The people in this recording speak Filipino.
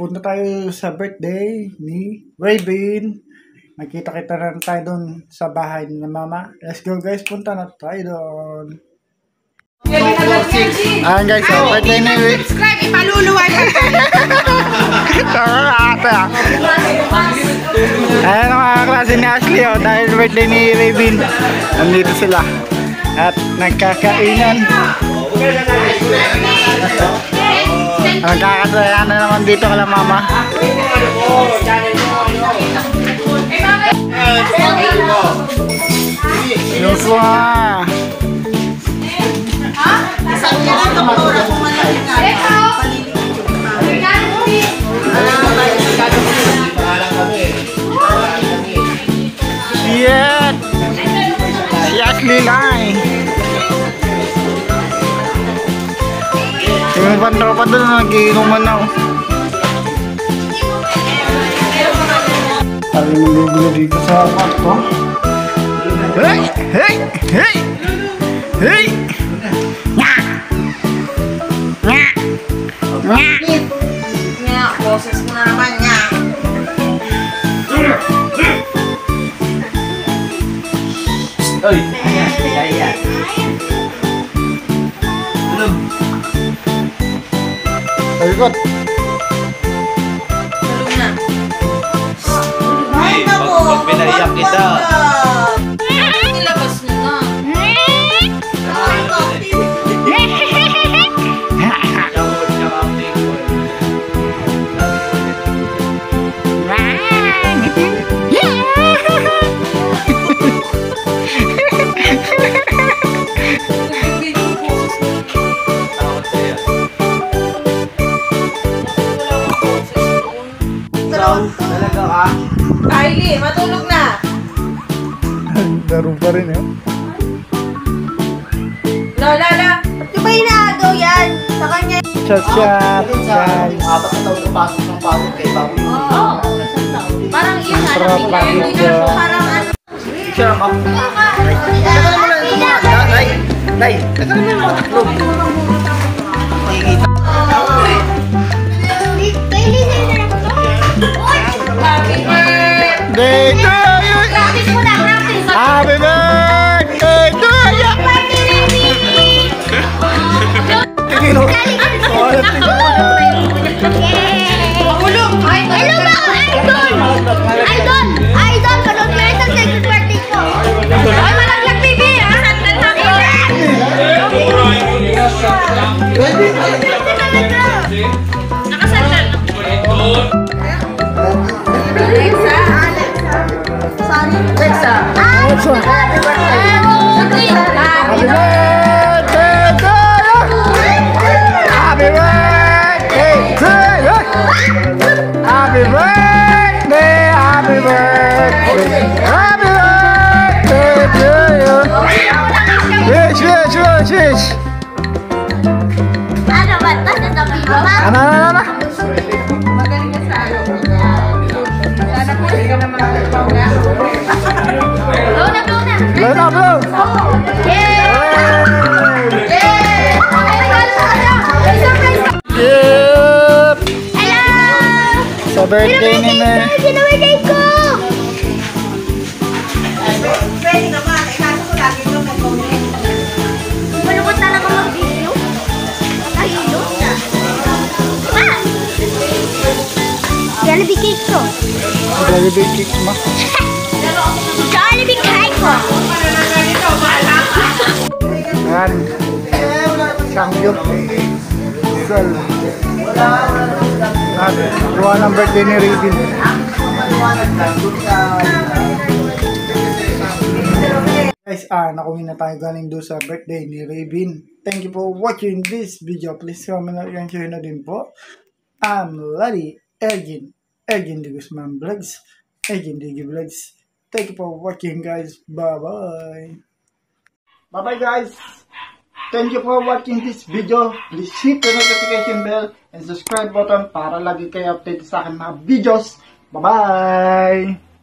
punta tayo sa birthday ni Raven. Nakita-kita na tayo doon sa bahay ni Mama. Let's go guys, punta na tayo doon. Ayan guys, so birthday ni Raven. Subscribe, ipaluluway ka. Ayan ang mga klase ni Ashley, oh, dahil birthday ni Raven. Nandito sila at nagkakainan. Nagkakasaya na naman dito kala Mama. Yung suha. Shit! Si Ashley lang. Yung pantropa doon, nag-iinuman na ako. Sabi mo gugulo dito sa kwarto. Hey! Hey! Hey! Hey! Nga! Nga! Nga! Nga, boses mo na naman nga. Oy! Ayan! Ayun. Tulog na. Ay, pag pinaiyak kita. Nilabas mo na. Talaga ka? Kylie, matulog na. Laro pa rin eh. Lola. Di ba inaagaw yan? Sa kanya. Chat chat guys. Apat na taon na pasok ng pasok kay Baboy. Oo. Parang yun nga. Sarap lagi dyan. Parang ano. Siya lang ako. Teka naman lang ito mga. Nay, teka naman mga taklo. Nakikita. Happy birthday. Day to you. Practice mo na, practice. Happy birthday to you. Tingin Mahulog. Hello mga idol! Idol! Panood ko rin sa second birthday ko! Ay, malaglag baby. Sandal na ko. Nakasandal. Alexa. Sorry. Alexa. Happy birthday! Happy birthday to you. Happy birthday to you. Happy birthday, happy birthday, happy birthday to you. Wish, wish, wish, wish. Ano ba? Basta sabihin mo ba? Ano? Magaling ka sa ano. Sana po hindi ka naman magpapaw na. Blow na, blow na! Blow na, blow. Yay! Yay! Yep. Hello! Sa birthday ni Mer. Sino birthday ko? Pwede naman. Eh, kaso ko lagi ito nag-comment. Malungkot talaga mag-video. Nahilo na. Ma! Jollibee cake ko. Jollibee cake mo. Jollibee cake ko. Yan. Sangyo. Sal. At gawa ng birthday ni Raven. Guys, nakuha na tayo galing doon sa birthday ni Raven. Thank you for watching this video. Please comment and share na din po. I'm Lady Elgin de Guzman Vlogs. Elgin Digi Vlogs. Thank you for watching guys. Bye-bye. Bye-bye guys. Thank you for watching this video. Please hit the notification bell and subscribe button para lagi kayo update sa akin mga videos. Bye-bye!